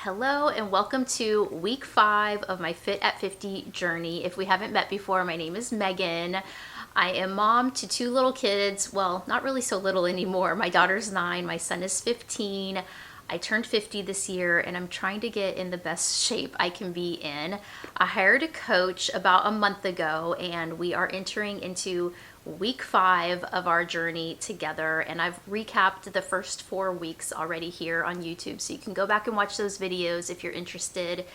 Hello and welcome to week 5 of my Fit at 50 journey. If we haven't met before, my name is Megan. I am mom to 2 little kids. Well, not really so little anymore. My daughter's 9, my son is 15. I turned 50 this year and I'm trying to get in the best shape I can be in. I hired a coach about a month ago and we are entering into week 5 of our journey together, and I've recapped the first 4 weeks already here on YouTube, so you can go back and watch those videos if you're interested.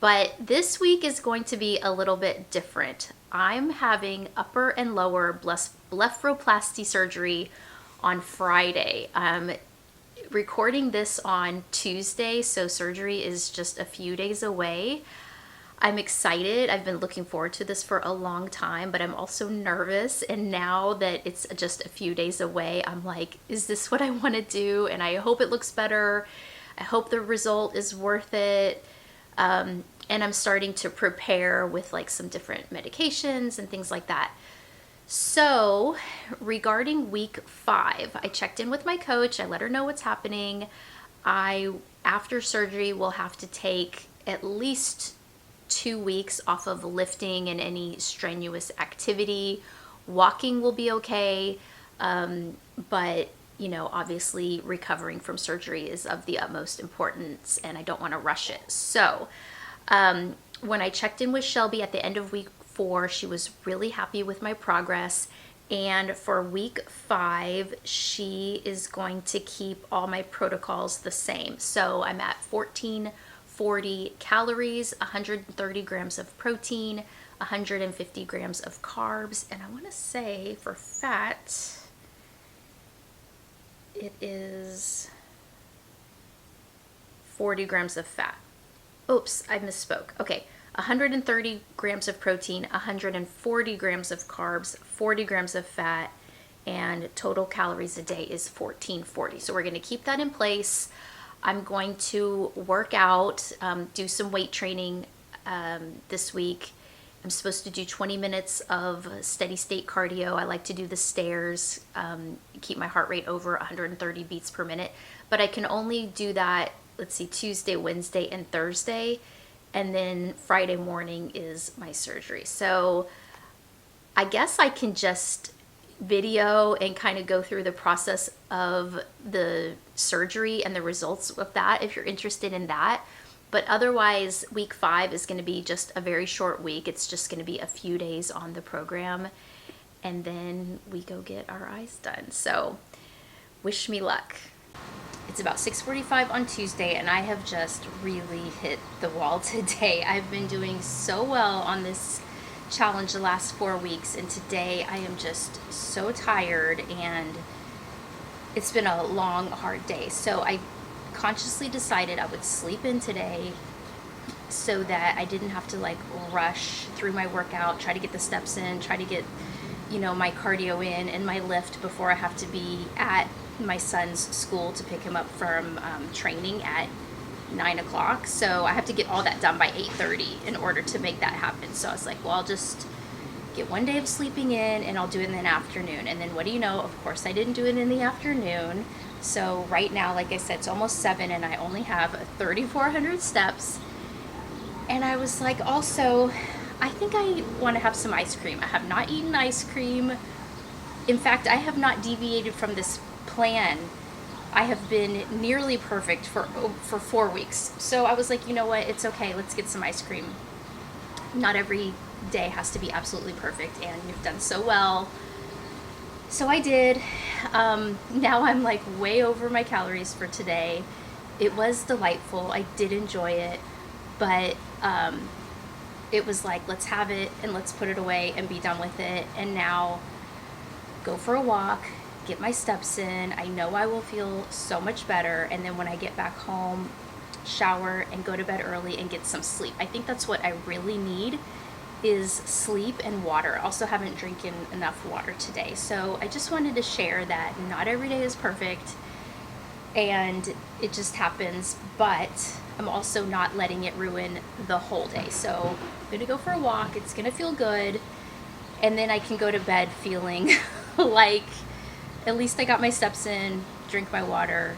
But this week is going to be a little bit different. I'm having upper and lower blepharoplasty surgery on Friday. I'm recording this on Tuesday, so surgery is just a few days away. I'm excited. I've been looking forward to this for a long time, but I'm also nervous. And now that it's just a few days away, I'm like, is this what I want to do? And I hope it looks better. I hope the result is worth it. And I'm starting to prepare with like some different medications and things like that. So regarding week 5, I checked in with my coach. I let her know what's happening. After surgery, will have to take at least 2 weeks off of lifting and any strenuous activity. Walking will be okay, but obviously recovering from surgery is of the utmost importance, and I don't want to rush it. So when I checked in with Shelby at the end of week 4, she was really happy with my progress. And for week 5, she is going to keep all my protocols the same. So I'm at 1440 calories, 130 grams of protein, 150 grams of carbs, and I want to say for fat, it is 40 grams of fat. Oops, I misspoke. Okay, 130 grams of protein, 140 grams of carbs, 40 grams of fat, and total calories a day is 1440. So we're going to keep that in place. I'm going to work out, do some weight training this week. I'm supposed to do 20 minutes of steady state cardio. I like to do the stairs, keep my heart rate over 130 beats per minute. But I can only do that, Tuesday, Wednesday, and Thursday. And then Friday morning is my surgery. So I guess I can just video and kind of go through the process of the surgery and the results of that if you're interested in that. But otherwise, week 5 is going to be just a very short week. It's just going to be a few days on the program, and then we go get our eyes done. So wish me luck. It's about 6:45 on Tuesday, and I have just really hit the wall today. I've been doing so well on this challenge the last 4 weeks, and today I am just so tired, and it's been a long, hard day. So I consciously decided I would sleep in today so that I didn't have to like rush through my workout, try to get the steps in, try to get my cardio in and my lift before I have to be at my son's school to pick him up from training at 9 o'clock. So I have to get all that done by 8:30 in order to make that happen. So I was like, well, I'll just get 1 day of sleeping in and I'll do it in the afternoon. And then what do you know? Of course, I didn't do it in the afternoon. So right now, like I said, it's almost 7 and I only have 3,400 steps. And I was like, also, I think I want to have some ice cream. I have not eaten ice cream. In fact, I have not deviated from this plan. I have been nearly perfect for 4 weeks. So I was like, you know what? It's okay. Let's get some ice cream. Not every day has to be absolutely perfect, and you've done so well. So I did. Now I'm like way over my calories for today. It was delightful. I did enjoy it, but it was like, let's have it and let's put it away and be done with it. And now go for a walk, get my steps in. I know I will feel so much better. And then when I get back home, shower and go to bed early and get some sleep. I think that's what I really need, is sleep and water. Also haven't drinking enough water today. So I just wanted to share that not every day is perfect and it just happens, but I'm also not letting it ruin the whole day. So I'm gonna go for a walk. It's gonna feel good. And then I can go to bed feeling like at least I got my steps in, drink my water,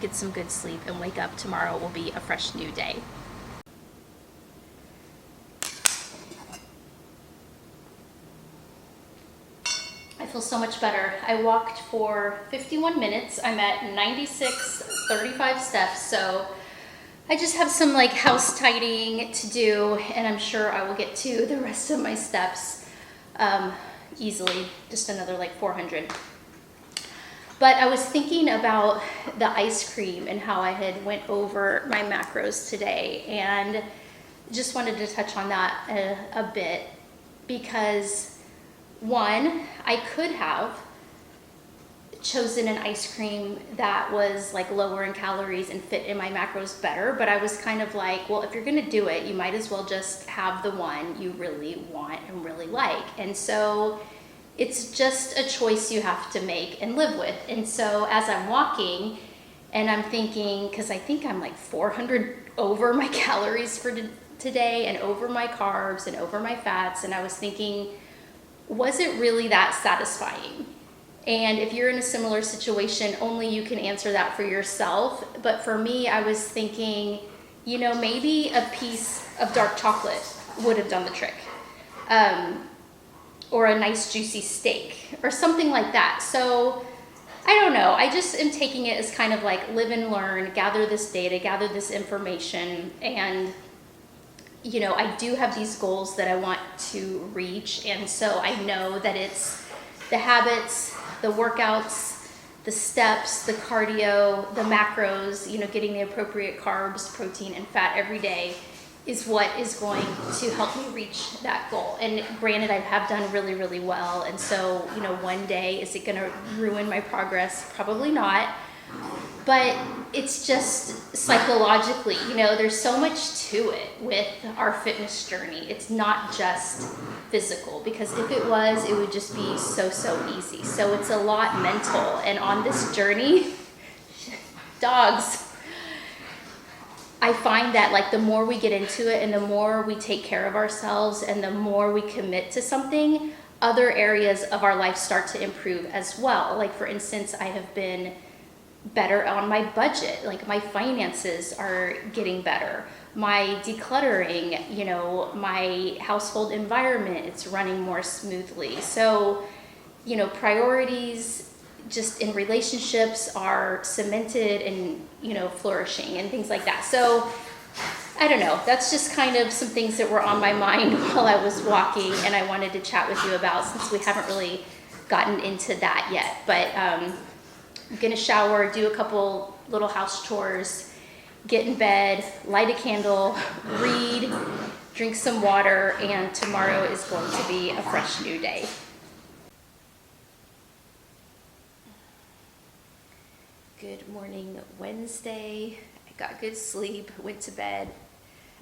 get some good sleep, and wake up tomorrow will be a fresh new day. I feel so much better. I walked for 51 minutes. I'm at 96.35 steps, so I just have some like house tidying to do, and I'm sure I will get to the rest of my steps easily, just another like 400. But I was thinking about the ice cream and how I had went over my macros today, and just wanted to touch on that a bit, because one, I could have chosen an ice cream that was like lower in calories and fit in my macros better, but I was kind of like, well, if you're gonna do it, you might as well just have the one you really want and really like. And so it's just a choice you have to make and live with. And so as I'm walking and I'm thinking, because I think I'm like 400 over my calories for today, and over my carbs and over my fats, and I was thinking, was it really that satisfying? And if you're in a similar situation, only you can answer that for yourself. But for me, I was thinking, you know, maybe a piece of dark chocolate would have done the trick. Or a nice juicy steak or something like that. So I don't know. I just am taking it as kind of like live and learn, gather this data, gather this information. And, you know, I do have these goals that I want to reach. And so I know that it's the habits, the workouts, the steps, the cardio, the macros, you know, getting the appropriate carbs, protein, and fat every day is what is going to help me reach that goal. And granted, I have done really, really well. And so, you know, one day, is it gonna ruin my progress? Probably not. But it's just psychologically, you know, there's so much to it with our fitness journey. It's not just physical, because if it was, it would just be so easy. So it's a lot mental. And on this journey, dogs, I find that like the more we get into it and the more we take care of ourselves and the more we commit to something, other areas of our life start to improve as well. Like for instance, I have been better on my budget. Like my finances are getting better. My decluttering, you know, my household environment, it's running more smoothly. So, you know, priorities just in relationships are cemented and, you know, flourishing and things like that. So I don't know, that's just kind of some things that were on my mind while I was walking, and I wanted to chat with you about, since we haven't really gotten into that yet. But I'm gonna shower, do a couple little house chores, get in bed, light a candle, read, drink some water, and tomorrow is going to be a fresh new day. Good morning, Wednesday. I got good sleep, went to bed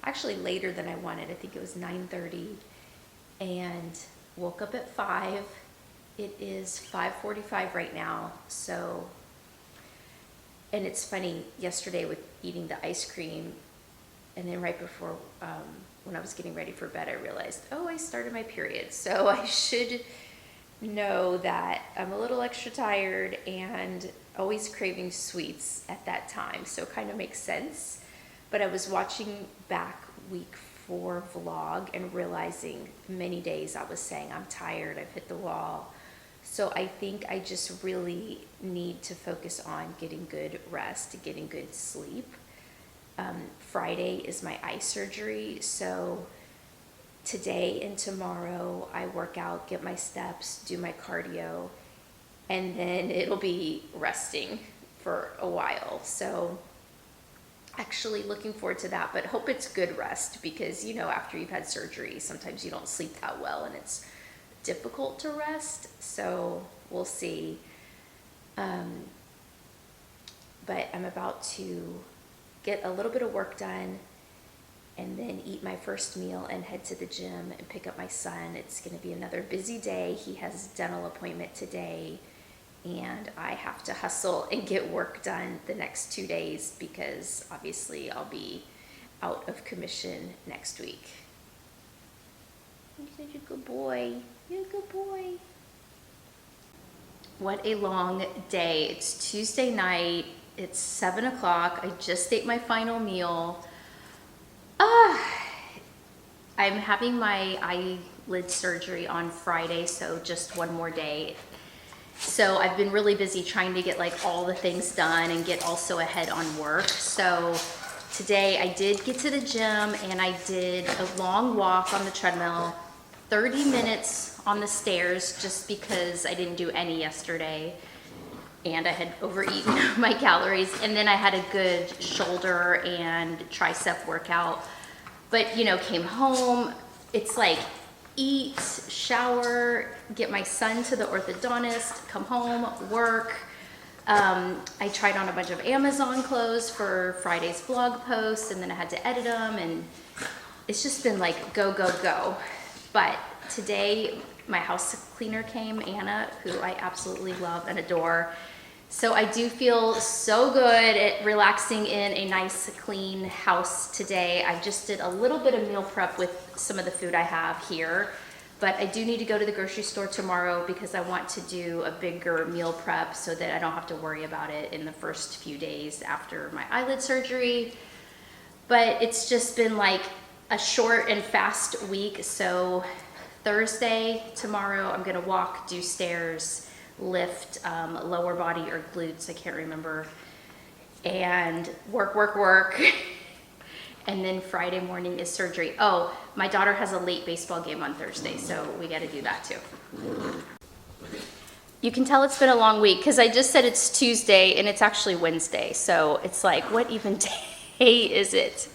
actually later than I wanted. I think it was 9:30, and woke up at 5. It is 5:45 right now. So, and it's funny, yesterday with eating the ice cream, and then right before, when I was getting ready for bed, I realized, oh, I started my period. So I should know that I'm a little extra tired and always craving sweets at that time. So it kind of makes sense. But I was watching back week 4 vlog and realizing many days I was saying, I'm tired, I've hit the wall. So I think I just really need to focus on getting good rest, getting good sleep. Friday is my eye surgery, so today and tomorrow I work out, get my steps, do my cardio, and then it'll be resting for a while. So actually looking forward to that, but hope it's good rest, because, you know, after you've had surgery, sometimes you don't sleep that well and it's difficult to rest. So we'll see. But I'm about to get a little bit of work done and then eat my first meal and head to the gym and pick up my son. It's going to be another busy day. He has a dental appointment today, and I have to hustle and get work done the next 2 days, because obviously I'll be out of commission next week. You're such a good boy. You're a good boy. What a long day. It's Tuesday night. It's 7 o'clock. I just ate my final meal. I'm having my eyelid surgery on Friday, so just one more day. So I've been really busy trying to get like all the things done and get also ahead on work. So today I did get to the gym and I did a long walk on the treadmill, 30 minutes on the stairs just because I didn't do any yesterday and I had overeaten my calories. And then I had a good shoulder and tricep workout. But you know, came home, it's like eat, shower, get my son to the orthodontist, come home, work. I tried on a bunch of Amazon clothes for Friday's blog post and then I had to edit them and it's just been like go, go, go. But today my house cleaner came, Anna, who I absolutely love and adore. So I do feel so good at relaxing in a nice clean house today. I just did a little bit of meal prep with some of the food I have here, but I do need to go to the grocery store tomorrow because I want to do a bigger meal prep so that I don't have to worry about it in the first few days after my eyelid surgery. But it's just been like a short and fast week. So Thursday, tomorrow, I'm gonna walk, do stairs, lift lower body or glutes, I can't remember, and work. And then Friday morning is surgery. Oh, my daughter has a late baseball game on Thursday, so we got to do that too. You can tell it's been a long week because I just said it's Tuesday and it's actually Wednesday, so it's like, what even day is it?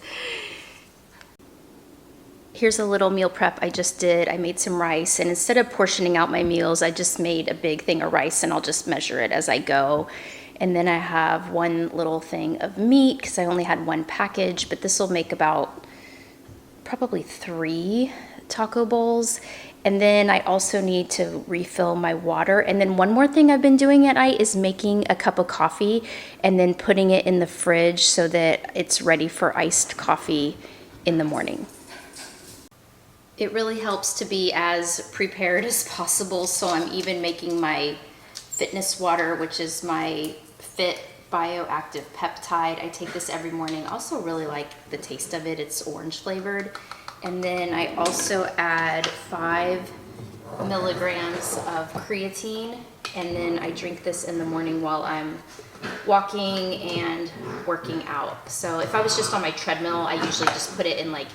Here's a little meal prep I just did. I made some rice, and instead of portioning out my meals, I just made a big thing of rice and I'll just measure it as I go. And then I have one little thing of meat because I only had one package, but this will make about probably 3 taco bowls. And then I also need to refill my water. And then one more thing I've been doing at night is making a cup of coffee and then putting it in the fridge so that it's ready for iced coffee in the morning. It really helps to be as prepared as possible, so I'm even making my fitness water, which is my Fit Bioactive Peptide. I take this every morning. I also really like the taste of it. It's orange flavored. And then I also add 5 milligrams of creatine, and then I drink this in the morning while I'm walking and working out. So if I was just on my treadmill, I usually just put it in like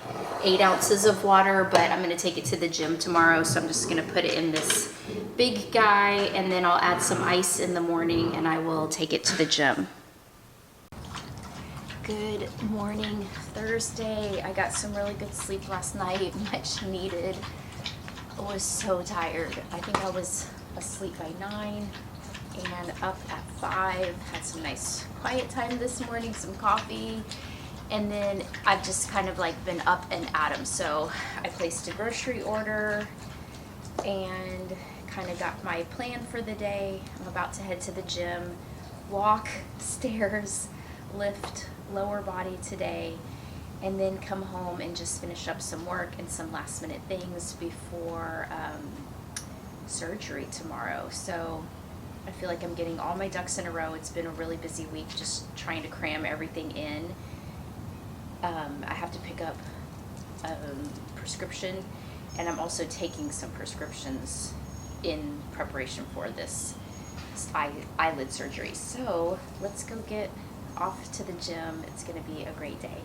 8 ounces of water, but I'm gonna take it to the gym tomorrow, so I'm just gonna put it in this big guy, and then I'll add some ice in the morning and I will take it to the gym. Good morning, Thursday. I got some really good sleep last night, much needed. I was so tired. I think I was asleep by 9 and up at 5. Had some nice quiet time this morning, some coffee, and then I've just kind of like been up and at 'em. So I placed a grocery order and kind of got my plan for the day. I'm about to head to the gym, walk, stairs, lift lower body today, and then come home and just finish up some work and some last minute things before surgery tomorrow. So I feel like I'm getting all my ducks in a row. It's been a really busy week just trying to cram everything in. I have to pick up a prescription, and I'm also taking some prescriptions in preparation for this eyelid surgery. So let's go get off to the gym. It's gonna be a great day.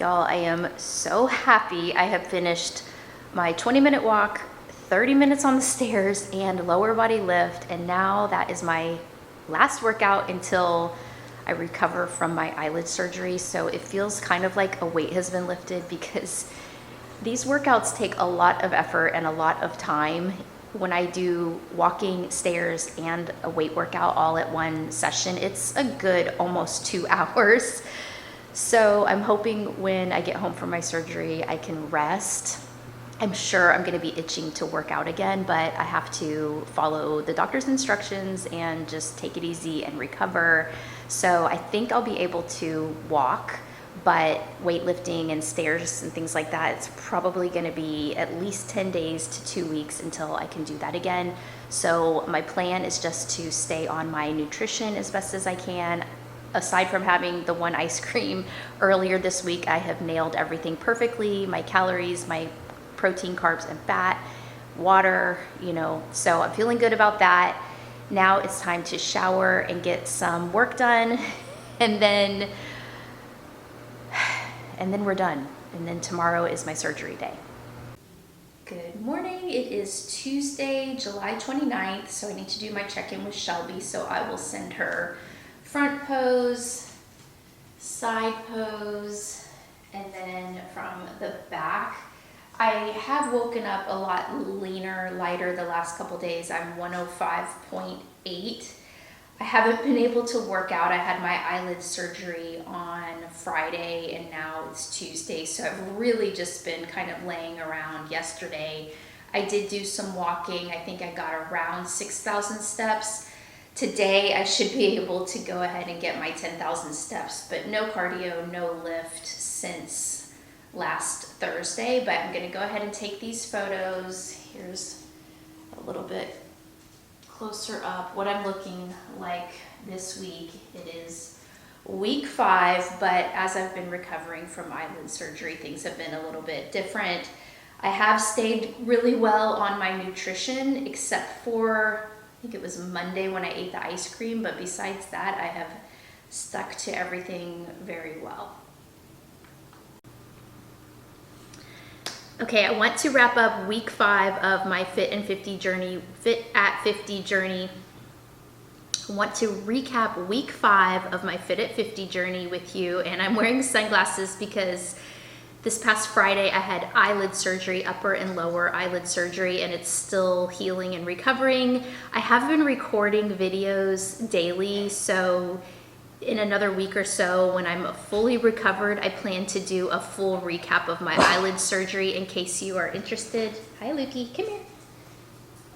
Y'all, I am so happy. I have finished my 20-minute walk, 30 minutes on the stairs, and lower body lift, and now that is my last workout until I recover from my eyelid surgery. So it feels kind of like a weight has been lifted because these workouts take a lot of effort and a lot of time. When I do walking, stairs, and a weight workout all at one session, it's a good almost 2 hours. So I'm hoping when I get home from my surgery, I can rest. I'm sure I'm gonna be itching to work out again, but I have to follow the doctor's instructions and just take it easy and recover. So I think I'll be able to walk but weightlifting and stairs and things like that, it's probably going to be at least 10 days to 2 weeks until I can do that again. So my plan is just to stay on my nutrition as best as I can. Aside from having the one ice cream earlier this week, I have nailed everything perfectly. My calories, my protein, carbs, and fat, water, so I'm feeling good about that. Now it's time to shower and get some work done, and then we're done. And then tomorrow is my surgery day. Good morning. It is Tuesday, July 29th, so I need to do my check-in with Shelby, so I will send her front pose, side pose, and then from the back. I have woken up a lot leaner, lighter the last couple days. I'm 105.8. I haven't been able to work out. I had my eyelid surgery on Friday and now it's Tuesday, so I've really just been kind of laying around. Yesterday I did do some walking. I think I got around 6,000 steps. Today I should be able to go ahead and get my 10,000 steps, but no cardio, no lift since last Thursday. But I'm gonna go ahead and take these photos. Here's a little bit closer up what I'm looking like this week. It is week 5, but as I've been recovering from eyelid surgery, things have been a little bit different. I have stayed really well on my nutrition, except for, I think it was Monday when I ate the ice cream, but besides that, I have stuck to everything very well. Okay, I want to wrap up week 5 of my Fit at 50 journey. I want to recap week 5 of my Fit at 50 journey with you, and I'm wearing sunglasses because this past Friday I had eyelid surgery, upper and lower eyelid surgery, and it's still healing and recovering. I have been recording videos daily, so in another week or so, when I'm fully recovered, I plan to do a full recap of my eyelid surgery in case you are interested. Hi, Lukey, come here.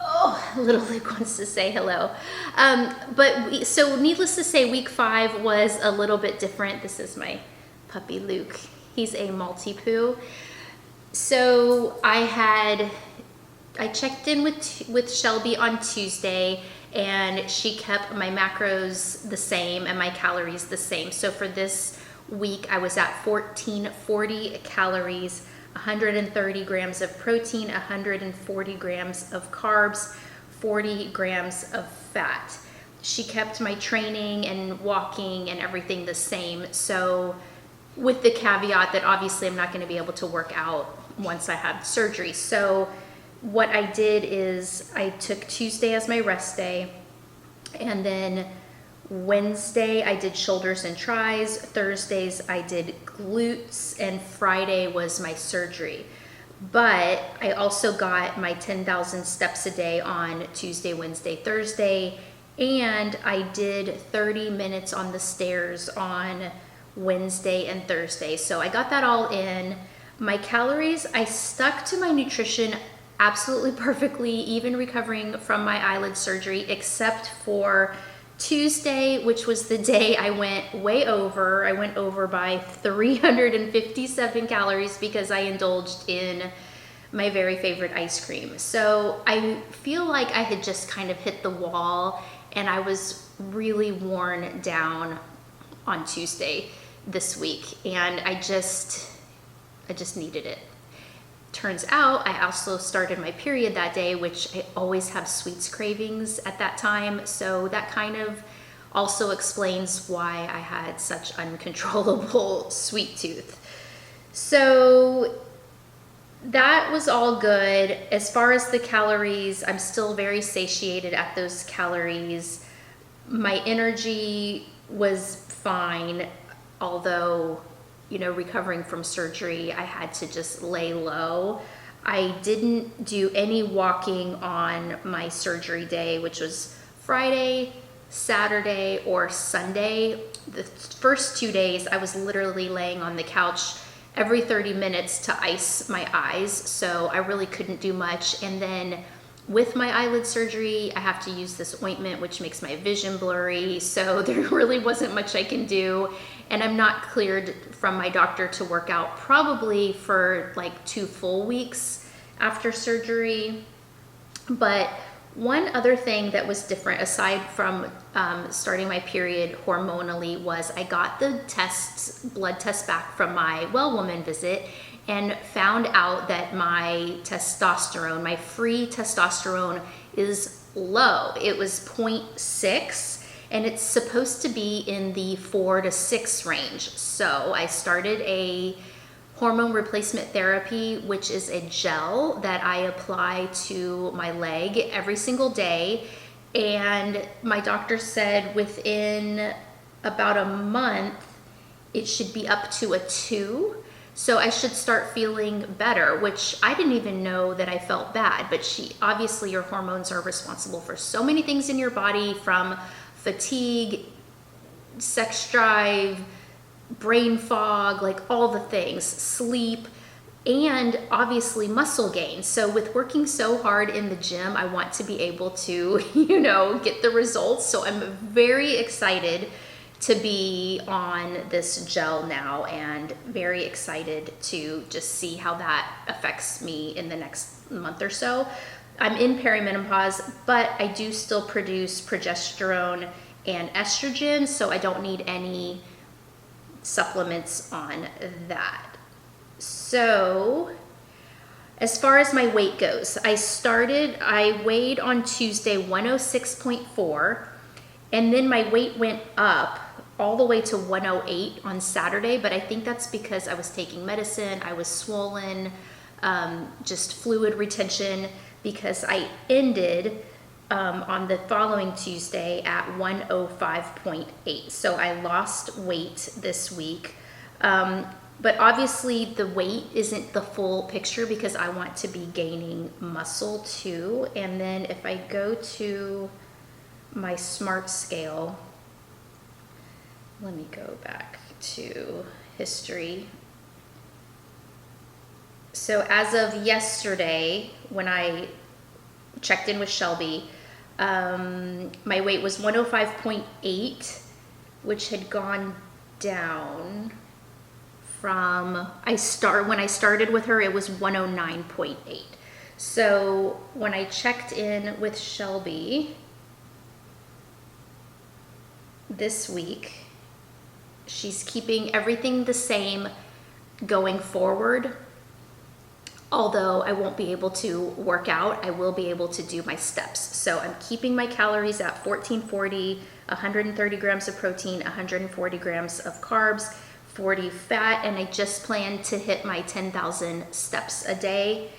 Oh, little Luke wants to say hello. So needless to say, week 5 was a little bit different. This is my puppy, Luke. He's a Maltipoo. So I checked in with Shelby on Tuesday, and she kept my macros the same and my calories the same. So for this week, I was at 1440 calories, 130 grams of protein, 140 grams of carbs, 40 grams of fat. She kept my training and walking and everything the same. So with the caveat that obviously I'm not going to be able to work out once I have surgery. So what I did is I took Tuesday as my rest day, and then Wednesday I did shoulders and tries, Thursdays I did glutes, and Friday was my surgery. But I also got my 10,000 steps a day on Tuesday, Wednesday, Thursday, and I did 30 minutes on the stairs on Wednesday and Thursday. So I got that all in. My calories, I stuck to my nutrition absolutely perfectly, even recovering from my eyelid surgery, except for Tuesday, which was the day I went way over. I went over by 357 calories because I indulged in my very favorite ice cream. So I feel like I had just kind of hit the wall, and I was really worn down on Tuesday this week, and I just needed it. Turns out I also started my period that day, which I always have sweets cravings at that time. So that kind of also explains why I had such uncontrollable sweet tooth. So that was all good. As far as the calories, I'm still very satiated at those calories. My energy was fine, although recovering from surgery, I had to just lay low. I didn't do any walking on my surgery day, which was Friday, Saturday, or Sunday. The first 2 days, I was literally laying on the couch every 30 minutes to ice my eyes, so I really couldn't do much. And then with my eyelid surgery, I have to use this ointment, which makes my vision blurry, so there really wasn't much I can do. and I'm not cleared from my doctor to work out probably for like 2 full weeks after surgery. But one other thing that was different aside from starting my period hormonally was I got the blood tests back from my well woman visit and found out that my testosterone, my free testosterone, is low. It was 0.6 and it's supposed to be in the 4 to 6 range. So I started a hormone replacement therapy, which is a gel that I apply to my leg every single day. And my doctor said within about a month, it should be up to a 2. So I should start feeling better, which I didn't even know that I felt bad. But obviously your hormones are responsible for so many things in your body, from fatigue, sex drive, brain fog, like all the things, sleep, and obviously muscle gain. So with working so hard in the gym, I want to be able to, get the results. So I'm very excited to be on this gel now and very excited to just see how that affects me in the next month or so. I'm in perimenopause, but I do still produce progesterone and estrogen, so I don't need any supplements on that. So as far as my weight goes, I weighed on Tuesday 106.4, and then my weight went up all the way to 108 on Saturday, but I think that's because I was taking medicine, I was swollen, just fluid retention, because I ended on the following Tuesday at 105.8. So I lost weight this week. But obviously the weight isn't the full picture because I want to be gaining muscle too. And then if I go to my smart scale, let me go back to history. So as of yesterday, when I checked in with Shelby, my weight was 105.8, which had gone down from when I started with her, it was 109.8. So when I checked in with Shelby this week, she's keeping everything the same going forward. Although I won't be able to work out, I will be able to do my steps. So I'm keeping my calories at 1440, 130 grams of protein, 140 grams of carbs, 40 fat, and I just plan to hit my 10,000 steps a day.